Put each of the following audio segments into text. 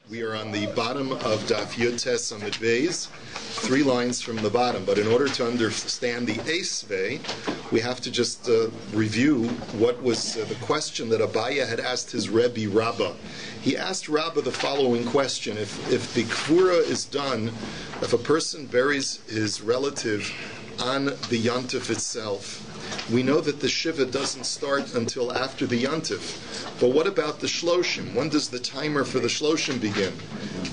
We are on the bottom of DAF Yud Tes Amid Beis, 3 lines from the bottom. But in order to understand the Tzvi, we have to just review what was the question that Aryai had asked his Rabbi, Rabbi. He asked Rabbi the following question: If the Kvura is done, if a person buries his relative on the Yontif itself, we know that the Shiva doesn't start until after the Yontif. But what about the Shloshim? When does the timer for the Shloshim begin?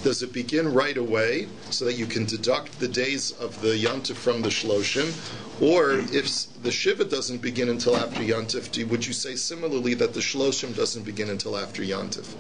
Does it begin right away so that you can deduct the days of the Yontif from the Shloshim? Or if the Shiva doesn't begin until after Yontif, would you say similarly that the Shloshim doesn't begin until after Yontif?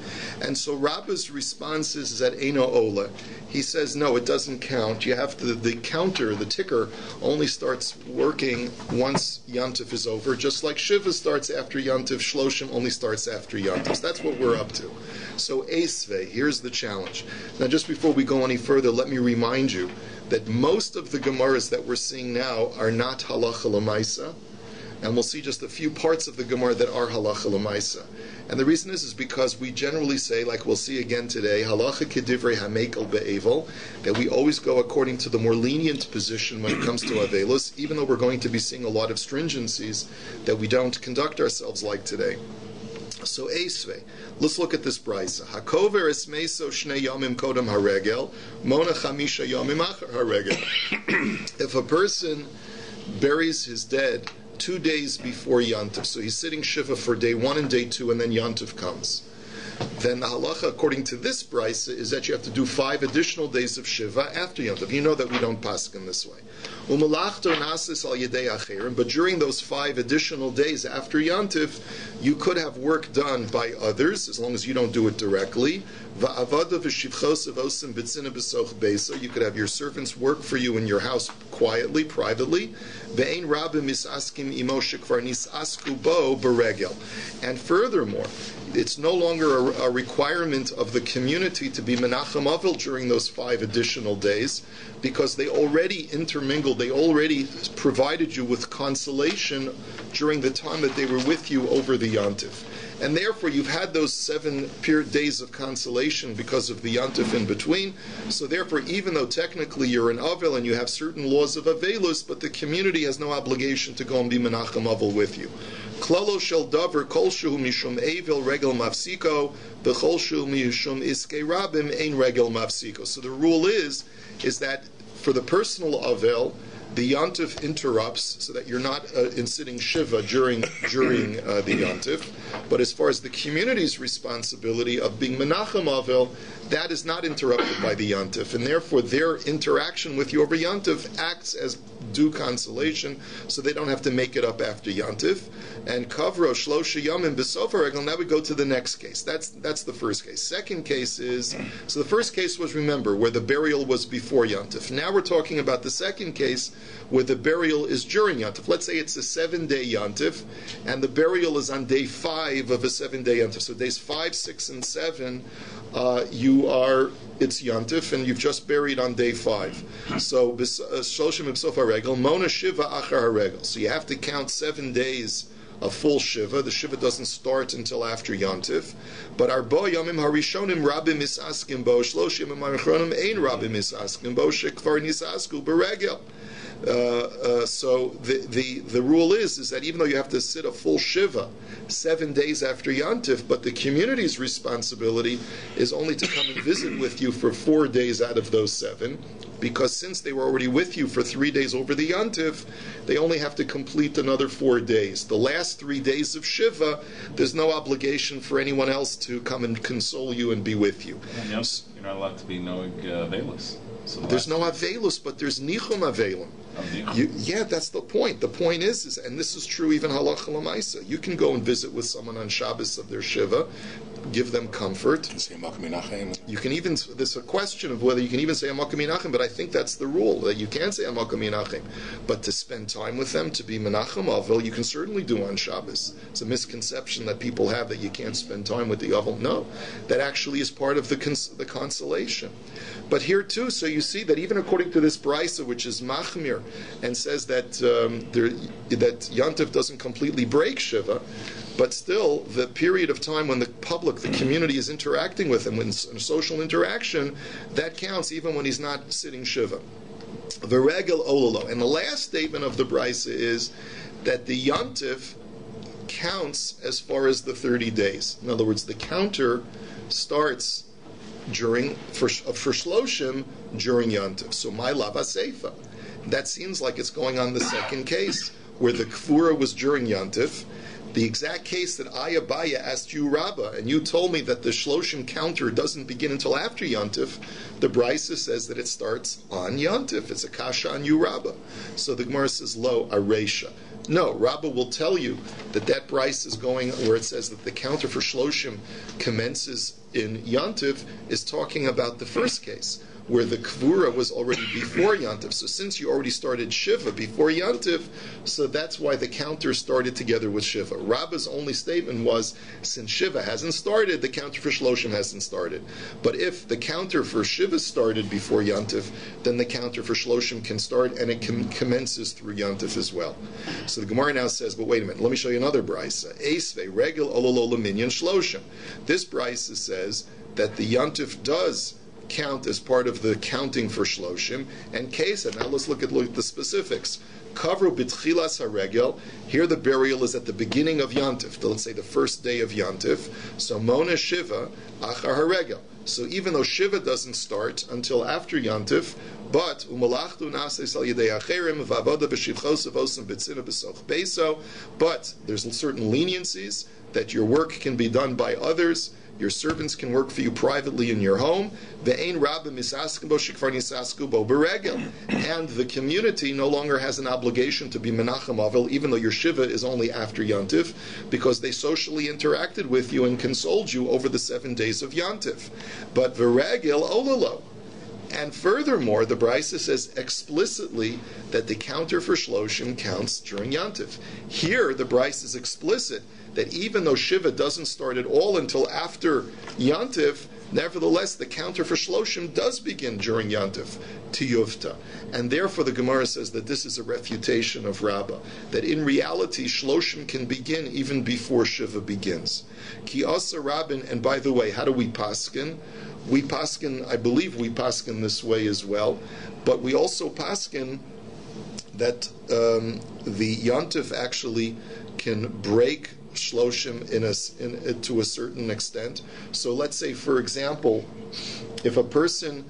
And so Rabbi's response is that Eino Ola. He says, no, it doesn't count. You have to, the counter, the ticker, only starts working once Yontif is over. Just like Shiva starts after Yontif, Shloshim only starts after Yontif. That's what we're up to. So Tzvi, here's the challenge. Now just before we go any further, let me remind you that most of the Gemaras that we're seeing now are not halacha l'maisa, and we'll see just a few parts of the Gemara that are halacha l'maisa. And the reason is because we generally say, like we'll see again today, halacha kedivrei hamekel be'evel, that we always go according to the more lenient position when it comes to avelus, even though we're going to be seeing a lot of stringencies that we don't conduct ourselves like today. So Tzvi, let's look at this brisa. Hakover es meso shnei yomim kodem haregel, mona chamisha yomim achar haregel. If a person buries his dead 2 days before Yontif, so he's sitting Shiva for day 1 and day 2, and then Yontif comes, then the halacha, according to this brisa, is that you have to do 5 additional days of Shiva after Yontif. You know that we don't paskin this way. But during those 5 additional days after Yontif, you could have work done by others, as long as you don't do it directly. You could have your servants work for you in your house quietly, privately. And furthermore, it's no longer a requirement of the community to be Menachem Avil during those 5 additional days, because they already intermingled, they already provided you with consolation during the time that they were with you over the Yontif. And therefore you've had those 7 days of consolation because of the Yontif in between. So therefore, even though technically you're an Avil and you have certain laws of Avelus, but the community has no obligation to go and be Menachem Avil with you. Klalo shel davar kol shehu mishum evil regel mafsiko, v'chol shehu mishum iskei rabim ein regel mafsiko. So the rule is that for the personal Avel, the Yontif interrupts so that you're not in sitting Shiva during the Yontif. But as far as the community's responsibility of being Menachem Avel, that is not interrupted by the Yontif. And therefore their interaction with you over Yontif acts as due consolation, so they don't have to make it up after Yontif. And Kavro Shlosha Yomim B'sofa Regel, now we go to the next case. That's the first case. Second case is, so the first case was, remember, where the burial was before Yontif. Now we're talking about the second case where the burial is during Yontif. Let's say it's a 7-day Yontif, and the burial is on day 5 of a 7-day Yontif. So days 5, 6, and 7, it's Yontif, and you've just buried on day 5. So Shoshim B'sof HaRegel, Mona Shiva Achar HaRegel. So you have to count 7 days of full Shiva. The Shiva doesn't start until after Yontif. But Arbo Yomim Harishonim Rabbi Misaskim Bo, Shloshim Amarichronim Ein Rabbi Misaskim Bo, Shekvar Nisasku Beregel. So the rule is that even though you have to sit a full Shiva 7 days after Yontif, but the community's responsibility is only to come and visit with you for 4 days out of those 7, because since they were already with you for 3 days over the Yontif, they only have to complete another 4 days. The last 3 days of Shiva, there's no obligation for anyone else to come and console you and be with you. And you're not allowed to be knowing Velus. So there's no Avelus, but there's Nichum Avelim. Yeah, that's the point. The point is, and this is true even halacha l'maisa, you can go and visit with someone on Shabbos of their Shiva, give them comfort. You can even, there's a question of whether you can even say Amakim Menachem, but I think that's the rule, that you can say Amakim Menachem. But to spend time with them, to be Menachem Avil, you can certainly do on Shabbos. It's a misconception that people have that you can't spend time with the Avil. No, that actually is part of the consolation. But here too, so you see that even according to this brisa, which is Machmir, and says that that Yontif doesn't completely break Shiva, But still, the period of time when the public, the community is interacting with him, when social interaction, that counts even when he's not sitting Shiva. V'regel ololo. And the last statement of the Brisa is that the Yontif counts as far as the 30 days. In other words, the counter starts for Shloshim during Yontif. So my lava seifa. That seems like it's going on the second case, where the Kfura was during Yontif. The exact case that Aryai asked you, Rabbi, and you told me that the Shloshim counter doesn't begin until after Yontif, the Brisa says that it starts on Yontif. It's a kasha on you, Rabbi. So the Gemara says, lo, aresha. No, Rabbi will tell you that Brisa is going where it says that the counter for Shloshim commences in Yontif is talking about the first case, where the Kvura was already before Yontif. So since you already started Shiva before Yontif, so that's why the counter started together with Shiva. Rabba's only statement was, since Shiva hasn't started, the counter for Shloshim hasn't started. But if the counter for Shiva started before Yontif, then the counter for Shloshim can start, and it commences through Yontif as well. So the Gemara now says, but wait a minute, let me show you another Brisa. Eisve, regel ololo minyan Shloshim. This Brisa says that the Yontif does count as part of the counting for Shloshim, and Kesed. Now let's look at the specifics. Kavru b'tchilas haregel. Here the burial is at the beginning of Yontif, let's say the first day of Yontif. So Mona Shiva achar haregel. So even though Shiva doesn't start until after Yontif, but umalachtu nases al yedei acherim v'avoda b'shivchos avosam b'tzina b'soch beiso. But there's certain leniencies that your work can be done by others. Your servants can work for you privately in your home. And the community no longer has an obligation to be Menachem, even though your Shiva is only after Yontif, because they socially interacted with you and consoled you over the 7 days of Yontif. But V'regel ololo. And furthermore, the Brisa says explicitly that the counter for Shloshim counts during Yontif. Here, the Brisa is explicit that even though Shiva doesn't start at all until after Yontif, nevertheless, the counter for Shloshim does begin during Yontif, Tiyuvta. And therefore, the Gemara says that this is a refutation of Rabba, that in reality, Shloshim can begin even before Shiva begins. Ki asa Rabin, and by the way, how do we paskin? We paskin, I believe we paskin this way as well, but we also paskin that the Yontif actually can break Shloshim to a certain extent. So let's say, for example, we learned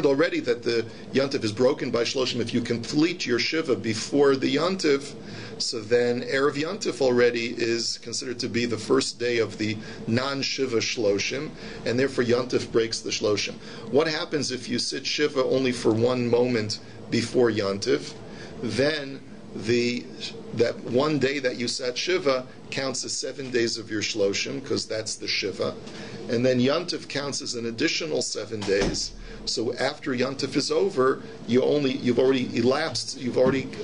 already that the Yontif is broken by Shloshim if you complete your Shiva before the Yontif, so then Erev Yontif already is considered to be the first day of the non-Shiva Shloshim, and therefore Yontif breaks the Shloshim. What happens if you sit Shiva only for one moment before Yontif? Then that one day that you sat Shiva counts as 7 days of your Shloshim, because that's the Shiva. And then Yontif counts as an additional 7 days. So after Yontif is over, you've already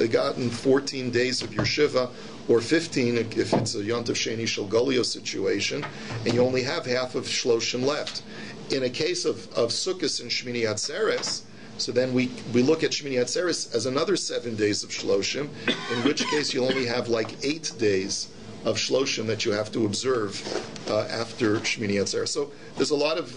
gotten 14 days of your Shiva, or 15 if it's a Yontif Sheni Shalgolio situation, and you only have half of Shloshim left. In a case of Sukkos and Shmini Atzeres, so then we look at Shmini Atzeres as another 7 days of Shloshim, in which case you'll only have like 8 days of Shloshim that you have to observe after Shmini Atzeres. So there's a lot of,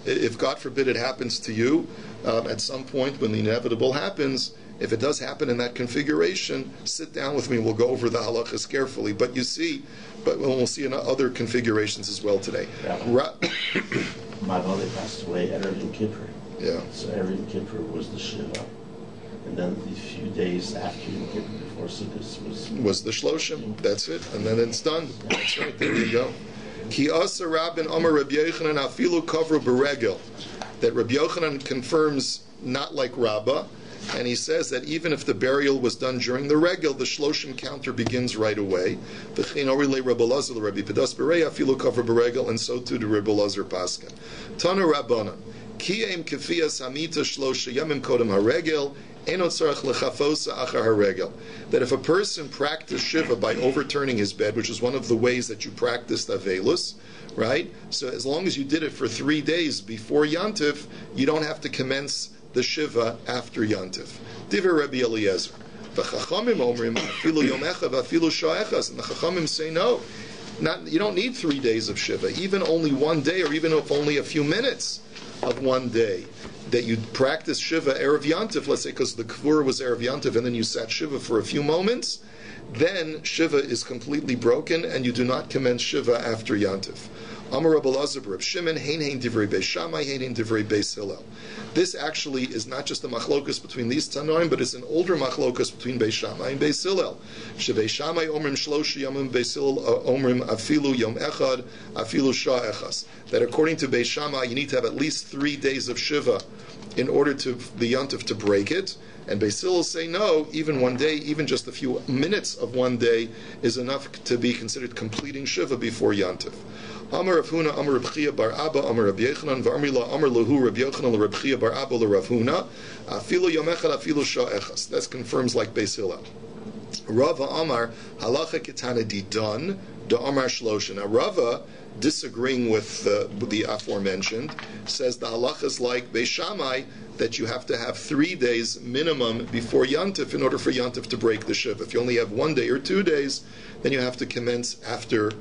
if God forbid it happens to you, at some point when the inevitable happens, if it does happen in that configuration, sit down with me, we'll go over the halachas carefully. But you see, we'll see in other configurations as well today. My mother passed away at Yom Kippur. Yeah. So every Yom Kippur was the Shiva. And then the few days after Yom Kippur before Sukkot was the Shloshim. That's it. And then it's done. That's right. There you go. Ki asa Rabin Amar Rabbi Yochanan afilu kavru beregel. That Rabbi Yochanan confirms not like Rabbah, and he says that even if the burial was done during the regel, the Shloshim counter begins right away. V'chein orile Rabbi Lazar Rabbi Pedas Berei afilu kavru beregel, and so too do Rabbi Lazar Paskin. Tana Rabbanan. Kiyem kefiyas hamita shlosha yamim kodem haregel enot tzarach lechafosa achar haregel. That if a person practiced Shiva by overturning his bed, which is one of the ways that you practiced Avelus, right? So as long as you did it for 3 days before Yontif, you don't have to commence the Shiva after Yontif. Divrei Rabbi Eliezer. The Chachamim omrim afilu yom echad afilu shah echad, and the Chachamim say no. You don't need 3 days of Shiva, even only 1 day, or even if only a few minutes of 1 day, that you practice Shiva Erev Yantif, let's say because the Kvur was Erev Yantif, and then you sat Shiva for a few moments, then Shiva is completely broken, and you do not commence Shiva after Yantif. Amar Rabbi Elazar Reb Shimon, hein divrei Beis Shammai, hein divrei Beis Hillel. This actually is not just a machlokus between these Tanoim, but it's an older machlokus between Beis Shammai and Beis Hillel. Beis Shammai omrim shlosh yomim, Beis Hillel omrim afilu yom echad, afilu shah echas. That according to Beis Shammai, you need to have at least 3 days of Shiva in order to the Yantif to break it. And Beis Hillel say no, even 1 day, even just a few minutes of 1 day is enough to be considered completing Shiva before Yantif. Amar Rav Huna, Amar Reb Chia bar Abba, Amar Reb Yechanan, V'amri la Amar Lahu Reb Yochanan, Reb Chia bar Abba, Rav Huna, Afilu Yom Echad, Afilu Shah Echas. That confirms like Beis Hillel. Rava Amar, Halacha Ketana Didan, Da Amar Shlosha. Now Rava, disagreeing with the aforementioned, says the halacha is like Beis Shammai, that you have to have 3 days minimum before Yantif in order for Yantif to break the Shiva. If you only have 1 day or 2 days, then you have to commence after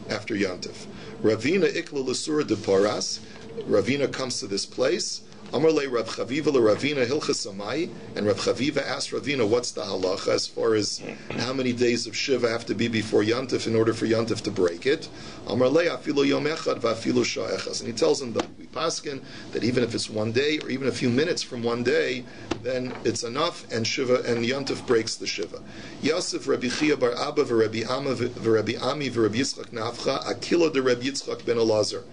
Yantif. Ravina ikla l'sura de paras. Ravina comes to this place. Amar le Rav Chaviva le Ravina hilchas amai, and Rav Chaviva asked Ravina, what's the halacha as far as how many days of Shiva have to be before Yantif in order for Yantif to break it? Amar le afilu yom echad v'afilu shah echas, and he tells him that we paskin that even if it's 1 day or even a few minutes from 1 day, then it's enough, and Shiva and Yantif breaks the Shiva. Yosef Rabbi Chia bar Abba v'Rabbi Ami v'Rabbi Yitzchak Nafcha Akila de Rabbi Yitzchak ben Elazar,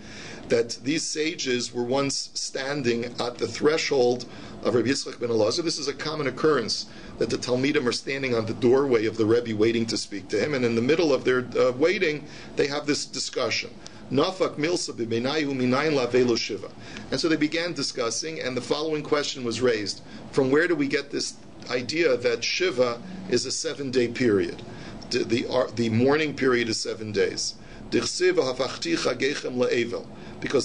that these sages were once standing at the threshold of Rabbi Yitzchak ben Elazar. This is a common occurrence, that the Talmidim are standing on the doorway of the Rebbe waiting to speak to him, and in the middle of their waiting, they have this discussion. Nafak milsa b'beinayu minayin lavelo shiva. And so they began discussing, and the following question was raised. From where do we get this idea that Shiva is a 7-day period? The mourning period is 7 days. Because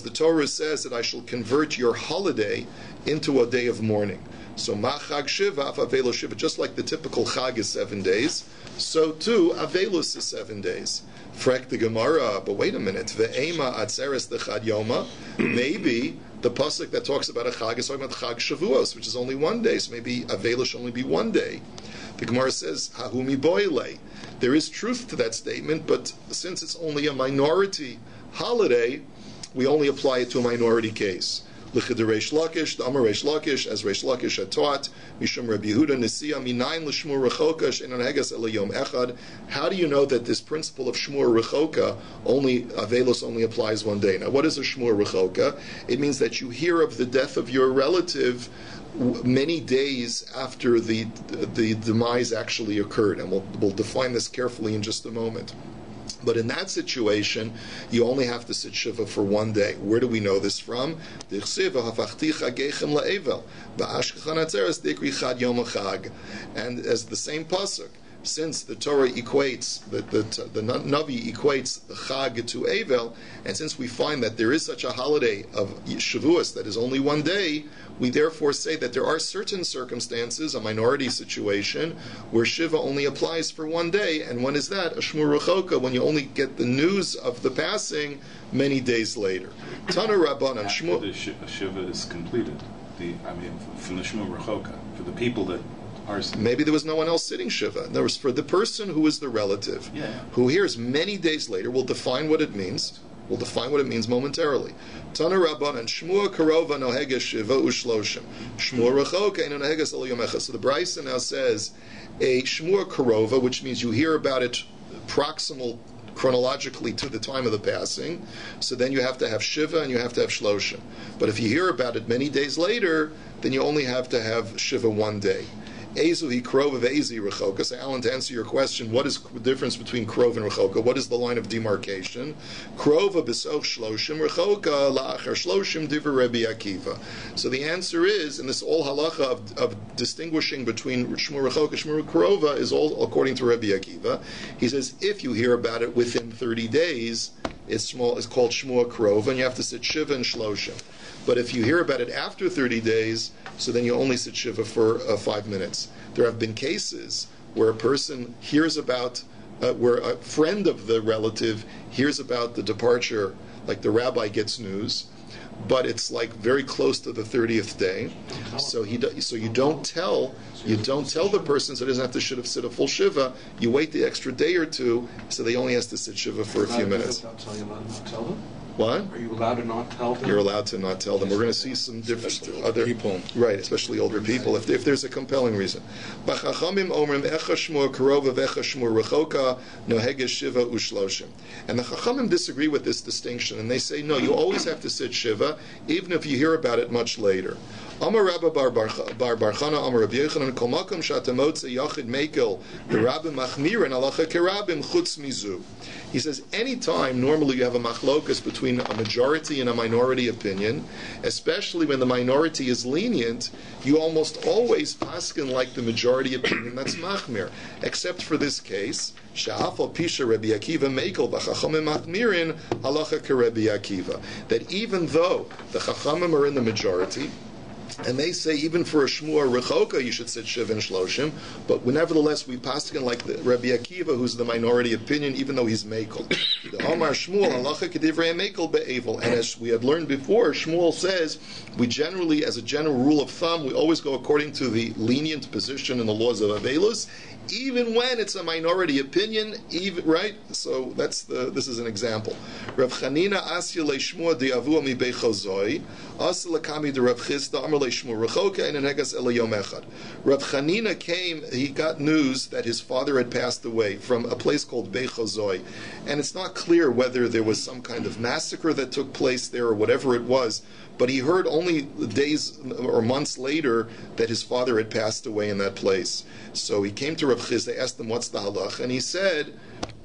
the Torah says that I shall convert your holiday into a day of mourning. So Machag Shiva, Avelo Shiva, just like the typical Chag is 7 days, so too Avelus is 7 days. Frek the Gemara, but wait a minute, Ve'ema Atzeres Dechad Yoma, maybe the pasuk that talks about a Chag is talking about Chag Shavuos, which is only 1 day, so maybe Avelus should only be 1 day. The Gemara says, Hahumi Boile. There is truth to that statement, but since it's only a minority holiday, we only apply it to a minority case. L'chid Reish Lakish, the Amar Reish Lakish, as Reish Lakish had taught, Mishum Rabbi Yehuda Nesiya Minayin l'Shmur Rechoka She'enon Heges Ela Yom Echad. How do you know that this principle of Shmur Rechoka Avelus only applies 1 day? Now, what is a Shmur Rechoka? It means that you hear of the death of your relative many days after the demise actually occurred, and we'll define this carefully in just a moment. But in that situation, you only have to sit Shiva for 1 day. Where do we know this from? And as the same pasuk, since the Torah equates, the Navi equates the Chag to Avel, and since we find that there is such a holiday of Shavuos that is only 1 day, we therefore say that there are certain circumstances, a minority situation, where Shiva only applies for 1 day, and when is that? A Shmur Rechoka, when you only get the news of the passing many days later. Tana Rabbanan Shmur. The Shiva is completed. From the Shmur Rechoka, for the people that are. Maybe there was no one else sitting Shiva. There was for the person who is the relative, who hears many days later. We'll define what it means. We'll define what it means momentarily. Tana Rabbanan Shmur Karova Noheges Shiva Ushloshim Shmur Rechoka Eno Noheges Elo Yom Echad. So the Brisa now says a Shmur Karova, which means you hear about it proximal chronologically to the time of the passing. So then you have to have Shiva and you have to have Shloshim. But if you hear about it many days later, then you only have to have Shiva 1 day. Ezu hi krova ve'ezi rechoka. So Alan, to answer your question, what is the difference between krov and rechoka? What is the line of demarcation? Krova b'soch shloshim, rechoka la'achar shloshim divrei Rabbi Akiva. So the answer is, and this all halacha of distinguishing between shmur rechoka, shmur krova is all according to Rabbi Akiva. He says, if you hear about it within 30 days, it's called Shmua Krov, and you have to sit Shiva and Shloshim. But if you hear about it after 30 days, so then you only sit Shiva for 5 minutes. There have been cases where a person hears about, where a friend of the relative hears about the departure, like the rabbi gets news, but it's like very close to the 30th day. So you don't tell the person, so he doesn't have to sit a full shiva. You wait the extra day or two, so they only has to sit shiva for a few minutes. What? Are you allowed to not tell them? You're allowed to not tell them. We're going to see some different other people, right? Especially older people, if there's a compelling reason. And the Chachamim disagree with this distinction, and they say no, you always have to sit shiva, even if you hear about it much later. Amar Rabbi bar Barchana Amar Rabbi Yochanan Kol Makom Shatamotze Yachid Mekel the Rabbi Machmirin Alacha Kerabim Chutz Mizu. He says anytime normally you have a machlokas between a majority and a minority opinion, especially when the minority is lenient, you almost always paskin like the majority opinion that's machmir, except for this case. Sha'afal pisha Rabbi Akiva Mekel b'Chachamim Machmirin Halacha Kerebbi Akiva. That even though the Chachamim are in the majority, and they say even for a Shmua Rechoka you should sit Shiv and Shloshim, but nevertheless we paskin like the Rabbi Akiva, who's the minority opinion, even though he's Mekel. The Omar Shmuel Halacha Kedivrei Mekel be'Evel, and as we had learned before, Shmuel says we generally, as a general rule of thumb, we always go according to the lenient position in the laws of Avelus, even when it's a minority opinion, even right. So this is an example. Rav Chanina Asya leishmua de'avua mi beichozoi Asya lekami de Rav Chisda Amar leishmua rechoka and enegas elayom echad. Rav Chanina came. He got news that his father had passed away from a place called Beichozoi, and it's not clear whether there was some kind of massacre that took place there or whatever it was. But he heard only days or months later that his father had passed away in that place. So he came to Rav Chisda, asked him what's the halach, and he said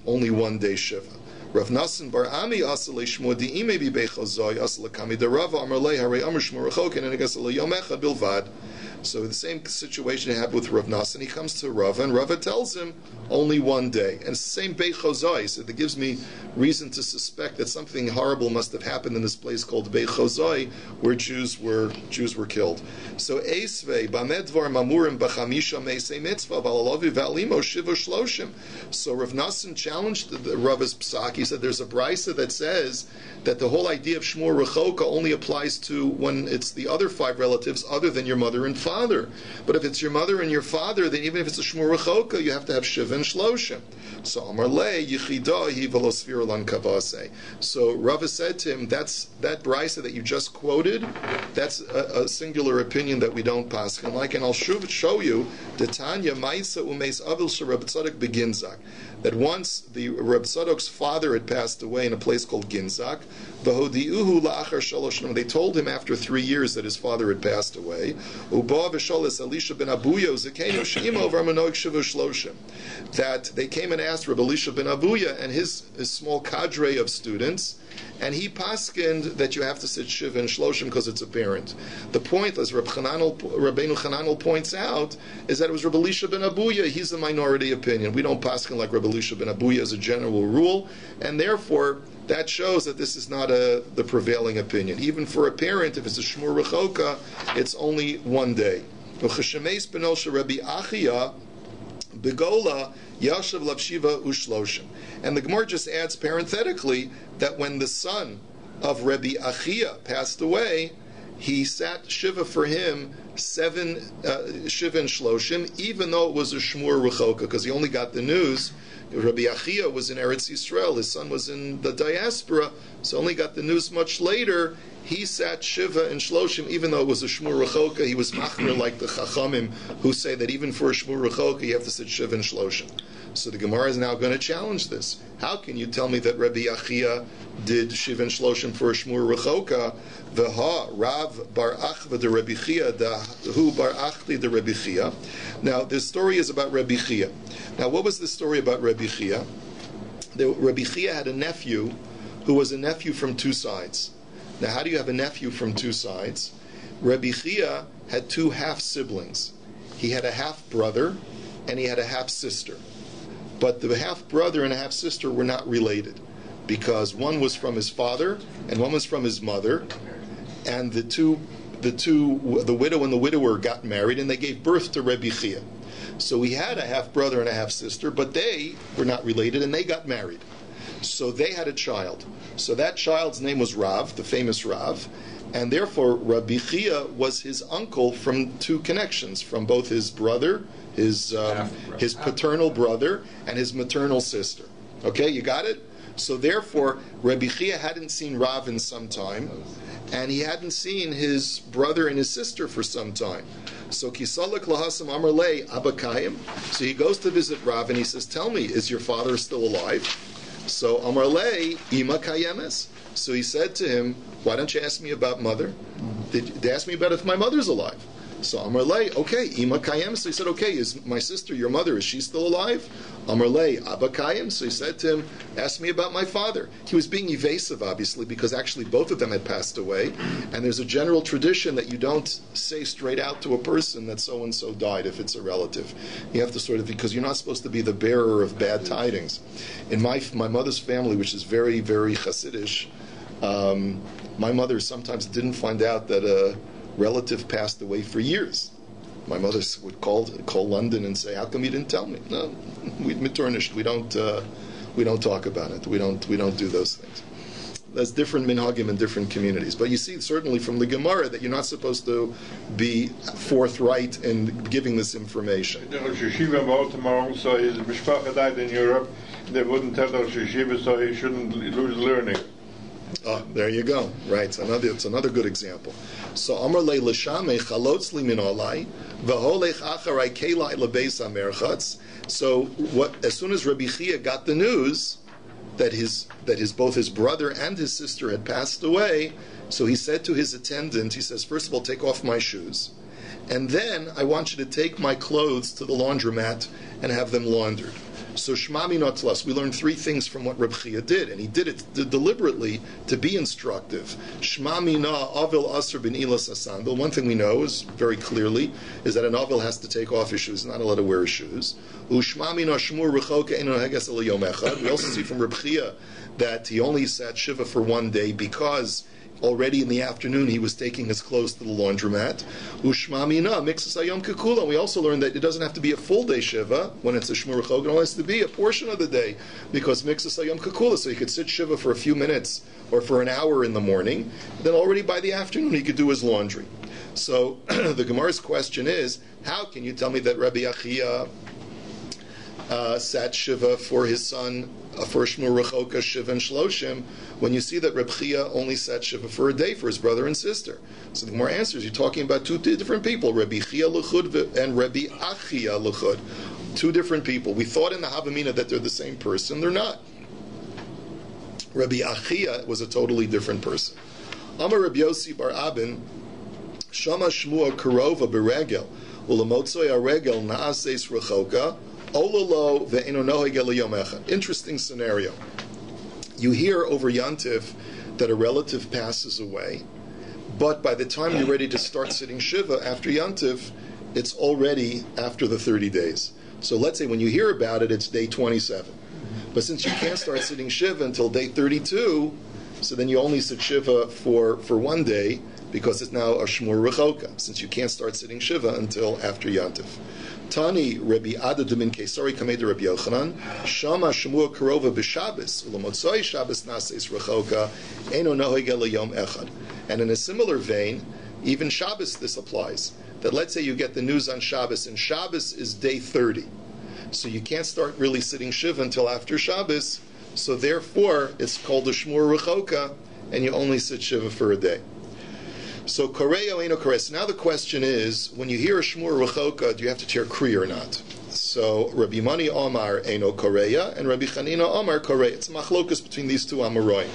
only 1 day shiva. Rav Nasan bar Ami asal shmua di'ime bi beichozoi asal kami derava amar lei harei amar shmua rechokin and egas yom echad bilvad. So the same situation happened with Rav Nasan. He comes to Rava, and Rava tells him only 1 day. And it's the same Beichozoi. So that gives me reason to suspect that something horrible must have happened in this place called Beichozoi, where Jews were killed. So Eisvei Bamedvar Mamurim Bachamisha Meisei Mitzvah Valalovi Valimo Shiva Shloshim. So Rav Nasan challenged the Rava's psak. He said there's a brisa that says that the whole idea of Shmur Rechoka only applies to when it's the other 5 relatives other than your mother and father. But if it's your mother and your father, then even if it's a Shmur Rechoka, you have to have Shiva and Shloshim. So Amar Le Yichida Hi Velosfir Lan Kavase. So Rava said to him, that brisa that you just quoted, that's a singular opinion that we don't paskin like, and I'll show you the Tanya Maisa Umeis Avil Sharab Tzadok Beginzak. That once the Reb Tzadok's father had passed away in a place called Ginzak, they told him after 3 years that his father had passed away, that they came and asked Rabbi Elisha ben Abuya and his small cadre of students, and he paskined that you have to sit Shiva and Shloshim because it's apparent. The point, as Rabbeinu Chananel points out, is that it was Rabbi Elisha ben Abuya. He's the minority opinion. We don't paskin like Rabbi Elisha ben Abuya as a general rule, and therefore that shows that this is not the prevailing opinion. Even for a parent, if it's a Shmur Rechoka, it's only 1 day. Ucheshemeis benosha Rabbi Achia begola Yashav Lavshiva Ushloshim. And the Gemara just adds parenthetically that when the son of Rabbi Achia passed away, he sat Shiva for him 7 Shiva and Shloshim, even though it was a Shmur Rechoka, because he only got the news. Rabbi Achia was in Eretz Yisrael, his son was in the diaspora, so only got the news much later. He sat Shiva and Shloshim, even though it was a Shmur Rechoka. He was machmir like the Chachamim, who say that even for a Shmur Rechoka, you have to sit Shiva and Shloshim. So the Gemara is now going to challenge this. How can you tell me that Rabbi Achia did Shiva and Shloshim for a Shmur Rechoka? V'ha Rav Bar Achva de Rabbi Chia, hu Bar Achli de Rabbi Chia. Now, this story is about Rabbi Chia. Now, what was the story about Rabbi Chia? Rabbi Chia had a nephew who was a nephew from 2 sides. Now, how do you have a nephew from 2 sides? Rabbi Chia had 2 half-siblings. He had a half-brother and he had a half-sister. But the half-brother and a half-sister were not related. because one was from his father and one was from his mother, and the widow and the widower got married, and they gave birth to Rebbe Chia. So he had a half brother and a half sister, but they were not related, and they got married. So they had a child. So that child's name was Rav, the famous Rav, and therefore Rabbi Chia was his uncle from two connections, from both his brother, his paternal brother, and his maternal sister. Okay, you got it? So therefore, Rabbi Chia hadn't seen Rav in some time, and he hadn't seen his brother and his sister for some time. So Kisalak lahasam amar lei abakayim. So he goes to visit Rav, and he says, "Tell me, is your father still alive?" So Amar lei ima kayemes. So he said to him, "Why don't you ask me about mother? They asked me about if my mother's alive." So Amar lei, okay, ima kayem. So he said, "Okay, is my sister, your mother, is she still alive?" Amar lei abba kayem. So he said to him, "Ask me about my father." He was being evasive, obviously, because actually both of them had passed away, and there's a general tradition that you don't say straight out to a person that so and so died if it's a relative. You have to sort of, because you're not supposed to be the bearer of bad tidings. In my mother's family, which is very, very Hasidish, my mother sometimes didn't find out that a relative passed away for years. My mother would call London and say, "How come you didn't tell me?" No, we'd miturnished. We don't talk about it. We don't do those things. There's different minhagim in different communities. But you see certainly from the Gemara that you're not supposed to be forthright in giving this information. Rosh Yeshiva in Baltimore, so his mishpacha died in Europe. They wouldn't tell Rosh Yeshiva, so he shouldn't lose learning. Oh, there you go. Right. It's another good example. So Amar le l'shamei chalotz li min olai v'holech acharai kelai lebeis hamerchatz. So as soon as Rabbi Chia got the news that both his brother and his sister had passed away, so he said to his attendant, he says, "First of all, take off my shoes, and then I want you to take my clothes to the laundromat and have them laundered." So Shma Minot Tlas, we learned three things from what Rabbi Chia did, and he did it deliberately to be instructive. Shma Mina Avil Asr bin Ilas Asandal. One thing we know is very clearly is that an Avil has to take off his shoes, not allowed to wear his shoes. Ushma Mina Shmur Rechoka Eno Heges El Yom Echad. We also see from Rabbi Chia that he only sat Shiva for one day because already in the afternoon he was taking his clothes to the laundromat. Ushma Mina Mixas Hayom Kekula. We also learned that it doesn't have to be a full day Shiva when it's a Shmur Rechoka. It only has to be a portion of the day because Mixas Hayom Kekula. So he could sit Shiva for a few minutes or for an hour in the morning. Then already by the afternoon he could do his laundry. So the Gemara's question is, how can you tell me that Rabbi Achia sat Shiva for his son, for Shmur Rechoka, Shiva and Shloshim, when you see that Reb Chia only sat Shiva for a day for his brother and sister? So the Gemara answers, you're talking about two different people, Rabbi Chia L'chud and Rabbi Achia L'chud. Two different people. We thought in the Havamina that they're the same person. They're not. Rabbi Achia was a totally different person. Amar Rabbi Yossi Bar Abin, Shama Shmua Karova Beregel, Ulamotzoy Aregel Naases Rechoka, Ololo ve'enonohegel yom echad. Interesting scenario. You hear over Yantiv that a relative passes away, but by the time you're ready to start sitting Shiva after Yantiv, it's already after the 30 days. So let's say when you hear about it, it's day 27. But since you can't start sitting Shiva until day 32, so then you only sit Shiva for one day because it's now a Shmur Rechoka, since you can't start sitting Shiva until after Yantiv. Tani Rabbi Ada Demin Kesari Kameda Rabbi Yochanan Shama Shemua Karova b'Shabbos U'Lamotzoi Shabbos Naseis Rechoka Eno Nohegel Yom Echad. And in a similar vein, even Shabbos this applies. That let's say you get the news on Shabbos, and Shabbos is day 30, so you can't start really sitting Shiva until after Shabbos. So therefore, it's called a Shmur Rechoka, and you only sit Shiva for a day. So Koreo Eino Koreh. So now the question is, when you hear a Shmur Rechoka, do you have to tear Kriya or not? So Rabbi Mani Omar Eino Koreya and Rabbi Chanina Omar Koreya. It's machlokus between these two Amoraim.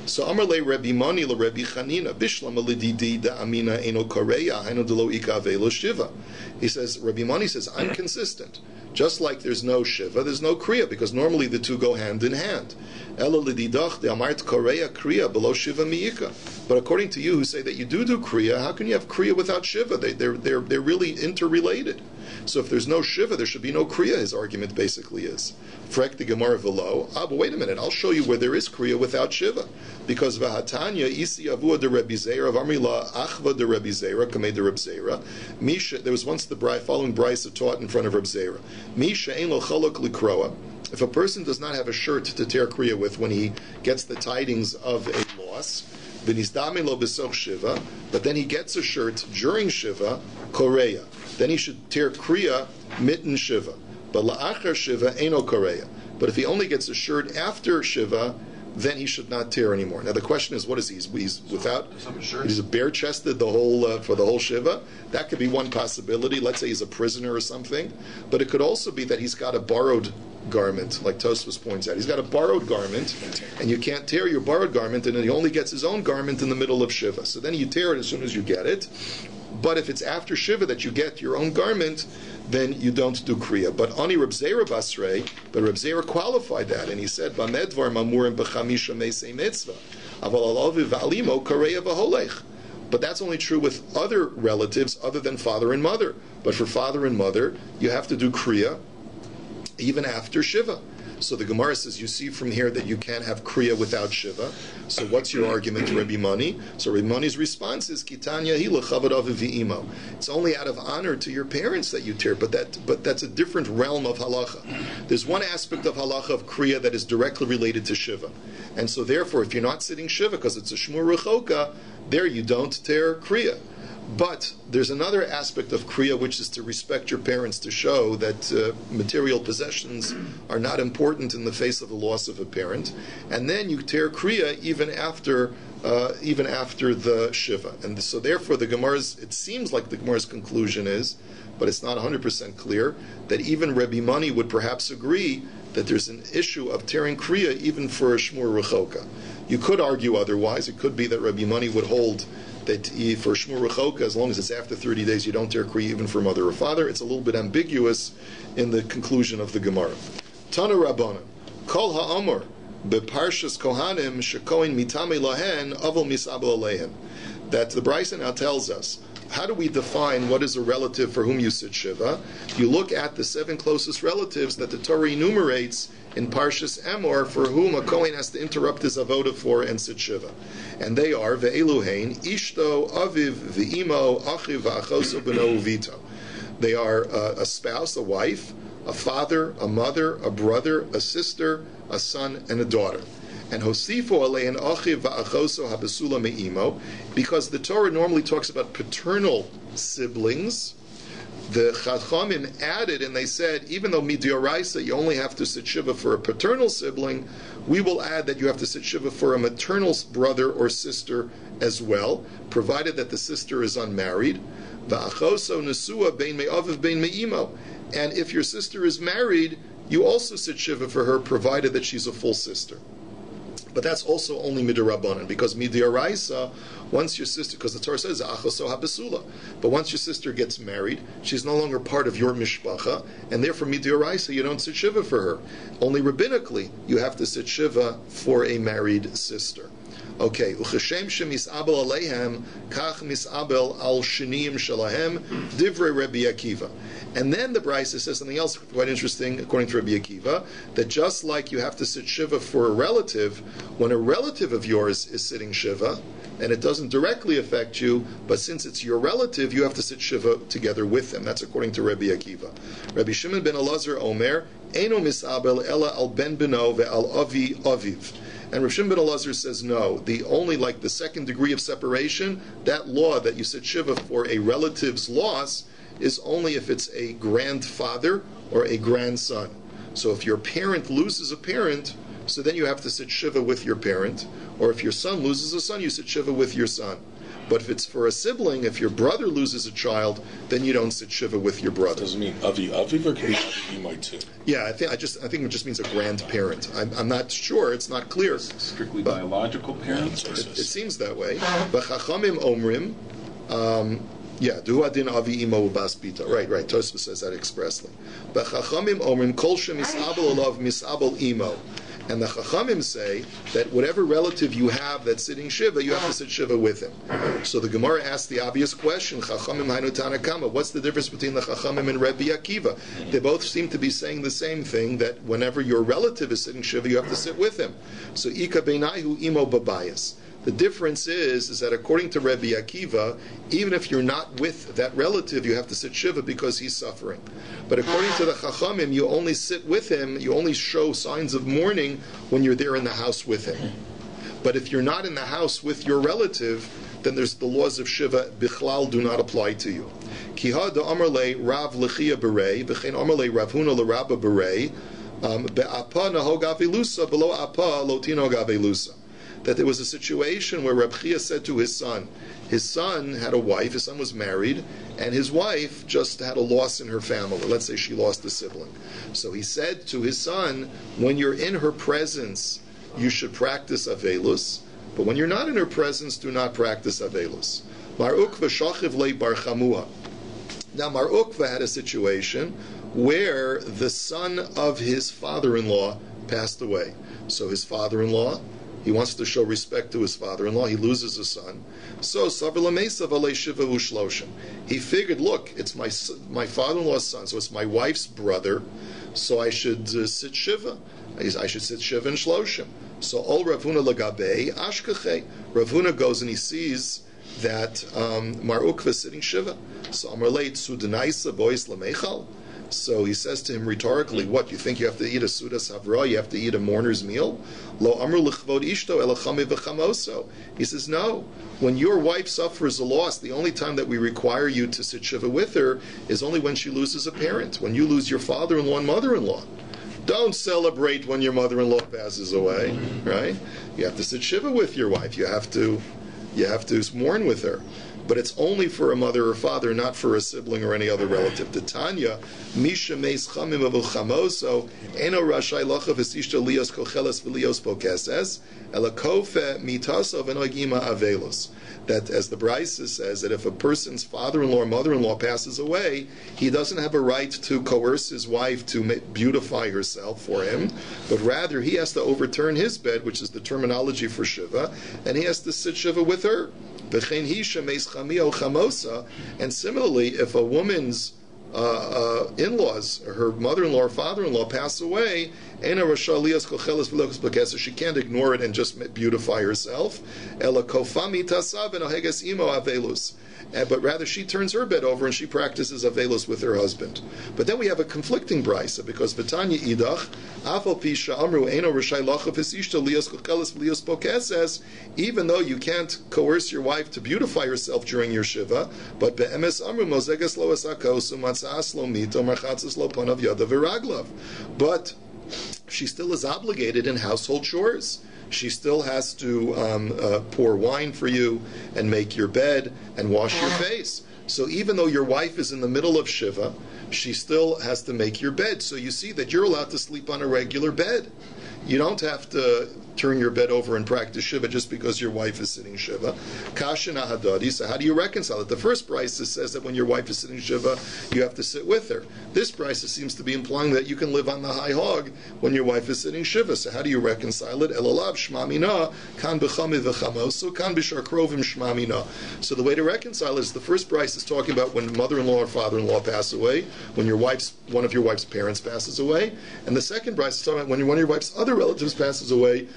So Amar le Rabbi Mani le Rabbi Chanina Bishlam Lididi da Amina Eino Koreya Hainu Delo Ika Velo Shiva. He says, Rabbi Mani says, I'm consistent. Just like there's no Shiva, there's no Kriya, because normally the two go hand in hand. Ela Lididach de Amart Koreya Kriya below Shiva Miika. But according to you who say that you do Kriya, how can you have Kriya without Shiva? They're really interrelated. So if there's no Shiva, there should be no Kriya, his argument basically is. Frek the Gemara Velo. But wait a minute, I'll show you where there is Kriya without Shiva. Because Vahatanya, Isi Avua de Rebbe Zera, Varmila, Achva de Rebbe Zera, Kameh de Rebbe Zera. Misha, there was once the following Brisa taught in front of Rebbe Zera. Misha Ein Lo Chalak Likroa. If a person does not have a shirt to tear Kriya with when he gets the tidings of a loss, but then he gets a shirt during Shiva, Koreya. Then he should tear Kriya mitten Shiva. But la'achar Shiva eno Koreya. But if he only gets a shirt after Shiva, then he should not tear anymore. Now the question is, what is he? He's without. He's a bare-chested for the whole Shiva. That could be one possibility. Let's say he's a prisoner or something. But it could also be that he's got a borrowed garment, like Tosfos points out. He's got a borrowed garment, and you can't tear your borrowed garment, and then he only gets his own garment in the middle of Shiva. So then you tear it as soon as you get it. But if it's after Shiva that you get your own garment, then you don't do Kriya. But Ani Reb Zera Basrei, but Reb Zera qualified that, and he said, Bamedvar mamurim b'chamisha meisei mitzvah, aval alavi v'alimo kareya v'holech. But that's only true with other relatives other than father and mother. But for father and mother, you have to do Kriya even after Shiva. So the Gemara says, you see from here that you can't have Kriya without Shiva. So what's your argument to Rabbi Mani? So Rabbi Mani's response is, Kitanya hi l'chavadav v'imo. It's only out of honor to your parents that you tear, but that's a different realm of halacha. There's one aspect of halacha of Kriya that is directly related to Shiva. And so therefore, if you're not sitting Shiva, because it's a Shmur Rechoka, there you don't tear Kriya. But there's another aspect of Kriya, which is to respect your parents, to show that material possessions are not important in the face of the loss of a parent. And then you tear Kriya even after the Shiva. And so therefore it seems like the Gemara's conclusion is, but it's not 100% clear, that even Rabbi Mani would perhaps agree that there's an issue of tearing Kriya even for a Shmur Rechoka. You could argue otherwise. It could be that Rabbi Mani would hold that for Shmur Rechoka, as long as it's after 30 days, you don't tear Kriya even for mother or father. It's a little bit ambiguous in the conclusion of the Gemara. Tana Rabbanan, Kol ha'amor, beparshas Kohanim, shekoin mitame lahen, avol misabel alehem. That the Brisa now tells us, how do we define what is a relative for whom you sit Shiva? You look at the 7 closest relatives that the Torah enumerates in Parshas Emor, for whom a Kohen has to interrupt his avoda for and sit Shiva. And they are Ve'eluhein, Ishto, Aviv, Ve'imo, Achiv, Va'achoso, Beno, Vito. They are a spouse, a wife, a father, a mother, a brother, a sister, a son, and a daughter. And Hosifo alein achiv va'achoso habesula me'imo, because the Torah normally talks about paternal siblings. The Chachamim added, and they said, even though midioraisa you only have to sit Shiva for a paternal sibling, we will add that you have to sit Shiva for a maternal brother or sister as well, provided that the sister is unmarried. Va'achoso nesua bein me'aviv bein me'imo. And if your sister is married, you also sit Shiva for her, provided that she's a full sister. But that's also only midirabanan, because midiraisa, once your sister, because the Torah says achoso habesula, but once your sister gets married, she's no longer part of your mishpacha, and therefore midiraisa you don't sit shiva for her. Only rabbinically you have to sit shiva for a married sister. Okay, uchashem shemisabel aleihem kach misabel al sheniyim shalahem divrei Rabbi Akiva. And then the Brisa says something else quite interesting, according to Rabbi Akiva, that just like you have to sit Shiva for a relative, when a relative of yours is sitting Shiva, and it doesn't directly affect you, but since it's your relative, you have to sit Shiva together with them. That's according to Rabbi Akiva. Rabbi Shimon ben Elazar Omer, Eino misabel ela al ben beno ve'al avi aviv. And Rav Shimon ben Elazar says no. The only, like the second degree of separation, that law that you sit Shiva for a relative's loss is only if it's a grandfather or a grandson. So if your parent loses a parent, so then you have to sit Shiva with your parent. Or if your son loses a son, you sit Shiva with your son. But if it's for a sibling, if your brother loses a child, then you don't sit Shiva with your brother. Does it mean avi aviv or can it be avi imai too? Yeah, I think it just means a grandparent. I'm not sure. It's not clear. Strictly biological parents? It seems that way. But Chachamim omrim, du adin avi imo bas bita. Right. Tosfos says that expressly. But Chachamim omrim kol shemisabel olav misabel imo. And the Chachamim say that whatever relative you have that's sitting Shiva, you have to sit Shiva with him. So the Gemara asks the obvious question, Chachamim Hainu Tanakama, what's the difference between the Chachamim and Rabbi Akiva? They both seem to be saying the same thing, that whenever your relative is sitting Shiva, you have to sit with him. So Ika Beinahu Imo Babayas. The difference is that according to Rabbi Akiva, even if you're not with that relative, you have to sit Shiva because he's suffering. But according to the Chachamim, you only sit with him, you only show signs of mourning when you're there in the house with him. But if you're not in the house with your relative, then there's the laws of Shiva, Bichlal, do not apply to you. Kiha de Amarle Rav Lechia Berei, V'chein Amarle Rav Huna L'Rabba Berei, Be'apa Nahog Avelusa, Below Apa Lotino Gavelusa. That there was a situation where Reb Chia said to his son had a wife, his son was married, and his wife just had a loss in her family. Let's say she lost a sibling. So he said to his son, when you're in her presence, you should practice Avelus, but when you're not in her presence, do not practice Avelus. Mar Ukva shachiv le bar chamua. Now Mar Ukva had a situation where the son of his father-in-law passed away. So his father-in-law, he wants to show respect to his father-in-law. He loses a son. So he figured, look, it's my father-in-law's son, so it's my wife's brother. So I should sit shiva. I should sit shiva and shloshim. So all Rav Huna lagabe ashkache. Rav Huna goes and he sees that Mar Ukva is sitting shiva. So Amar leit sudenaisa bois lamechal. So he says to him rhetorically, what, you think you have to eat a sudas havra, you have to eat a mourner's meal? Lo amru l'chvod ishto elachami v'chamoso. He says, no. When your wife suffers a loss, the only time that we require you to sit shiva with her is only when she loses a parent, when you lose your father-in-law and mother-in-law. Don't celebrate when your mother-in-law passes away, right? You have to sit shiva with your wife. You have to mourn with her. But it's only for a mother or father, not for a sibling or any other relative. The Tanya, Misha meis chamim avul chamoso, eno rashai lachav esishta lios kocheles v'lios pokeses, elakofe mitaso v'noigima avelos. That, as the Brisa says, that if a person's father-in-law or mother-in-law passes away, he doesn't have a right to coerce his wife to beautify herself for him, but rather he has to overturn his bed, which is the terminology for Shiva, and he has to sit Shiva with her. And similarly, if a woman's in-laws, her mother-in-law or father-in-law pass away, she can't ignore it and just beautify herself. But rather she turns her bed over and she practices Avelus with her husband. But then we have a conflicting brisa, because V'tanya idach, Afal Pisha Amru Eino Rishai Lachav Hisishta Lios Kocheles V'Lios Pokeses, even though you can't coerce your wife to beautify herself during your Shiva, but Be'emes Amru Mozeges Lo Esakosu Matzas Lo Mito Marchatzes Lo Panav Yada V'Raglav. But she still is obligated in household chores. She still has to pour wine for you and make your bed and wash your face. So even though your wife is in the middle of Shiva, she still has to make your bed. So you see that you're allowed to sleep on a regular bed. You don't have to turn your bed over and practice Shiva just because your wife is sitting Shiva. Kasha Nahadadi. So how do you reconcile it? The first brisa says that when your wife is sitting Shiva, you have to sit with her. This brisa seems to be implying that you can live on the high hog when your wife is sitting Shiva. So how do you reconcile it? Elolav shmamina kan b'chami v'chamosu kan b'shar krovim shmamina. So the way to reconcile is the first brisa is talking about when mother-in-law or father-in-law pass away, when one of your wife's parents passes away, and the second brisa is talking about when one of your wife's other relatives passes away,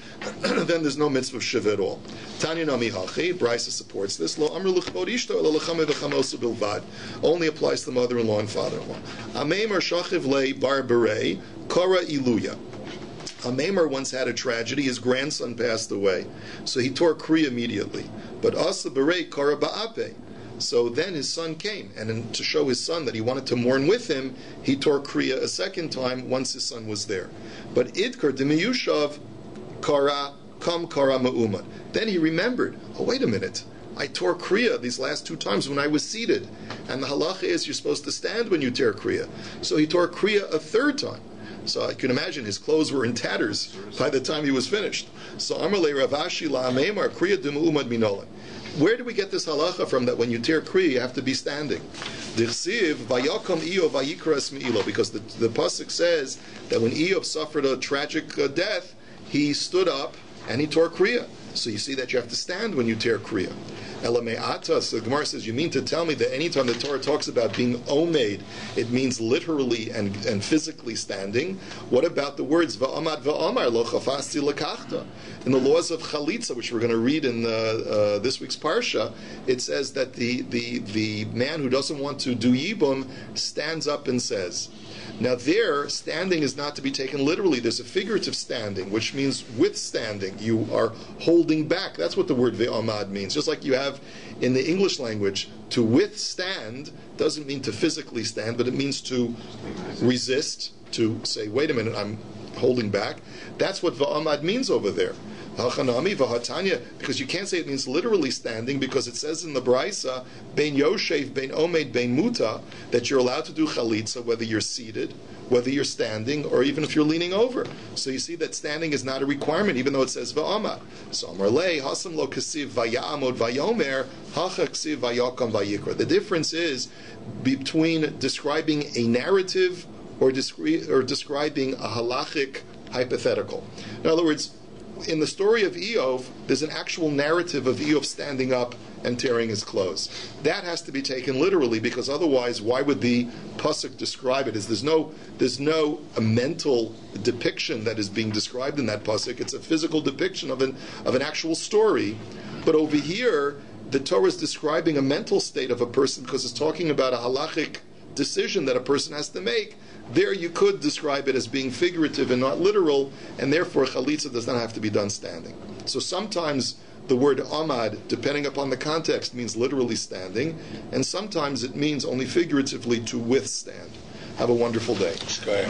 then there's no mitzvah of Shiva at all. Tanya Nami Hachi, Brisa supports this. Lo Amr L'chvod Ishto Ela L'chame V'chamosu Bilvad. Only applies to the mother-in-law and father-in-law. Amemar Shachiv Le Bar Berei Kara Iluya. Amemar once had a tragedy. His grandson passed away, so he tore Kriya immediately. But Asa Berei Kara Ba'ape. So then his son came, and to show his son that he wanted to mourn with him, he tore Kriya a second time once his son was there. But Idkar Demiyushav Kara Ma'umad. Then he remembered, oh, wait a minute, I tore Kriya these last two times when I was seated. And the halacha is you're supposed to stand when you tear Kriya. So he tore Kriya a third time. So I can imagine his clothes were in tatters by the time he was finished. So Amarle Ravashi La'amemar Kriya Dema'umad Minolan. Where do we get this halacha from that when you tear Kriya you have to be standing? Because the pasuk says that when Eov suffered a tragic death, he stood up and he tore kriya. So you see that you have to stand when you tear kriya. Elame'ata, so the Gemara says, you mean to tell me that anytime the Torah talks about being omed, it means literally and physically standing? What about the words va'amad va'amar lo chafasti lekachta? In the laws of chalitza, which we're going to read in this week's parsha, it says that the man who doesn't want to do yibum stands up and says. Now there, standing is not to be taken literally. There's a figurative standing, which means withstanding. You are holding back. That's what the word ve'amad means. Just like you have in the English language, to withstand doesn't mean to physically stand, but it means to resist, to say, wait a minute, I'm holding back. That's what ve'amad means over there. Because you can't say it means literally standing, because it says in the Braisa, Bein Yoshev, Bein Omed, Bein Muta, that you're allowed to do chalitza whether you're seated, whether you're standing, or even if you're leaning over. So you see that standing is not a requirement, even though it says va'amad. So Amar lei, hasam lo kasiv vayamod vayomer, hacha kasiv vayakam vayikra. The difference is between describing a narrative or describing a halachic hypothetical. In other words, in the story of Eov, there's an actual narrative of Eov standing up and tearing his clothes. That has to be taken literally, because otherwise, why would the pasuk describe it? There's no a mental depiction that is being described in that pasuk. It's a physical depiction of an actual story. But over here, the Torah is describing a mental state of a person, because it's talking about a halachic decision that a person has to make. There you could describe it as being figurative and not literal, and therefore chalitza does not have to be done standing. So sometimes the word amad, depending upon the context, means literally standing, and sometimes it means only figuratively to withstand. Have a wonderful day. Okay.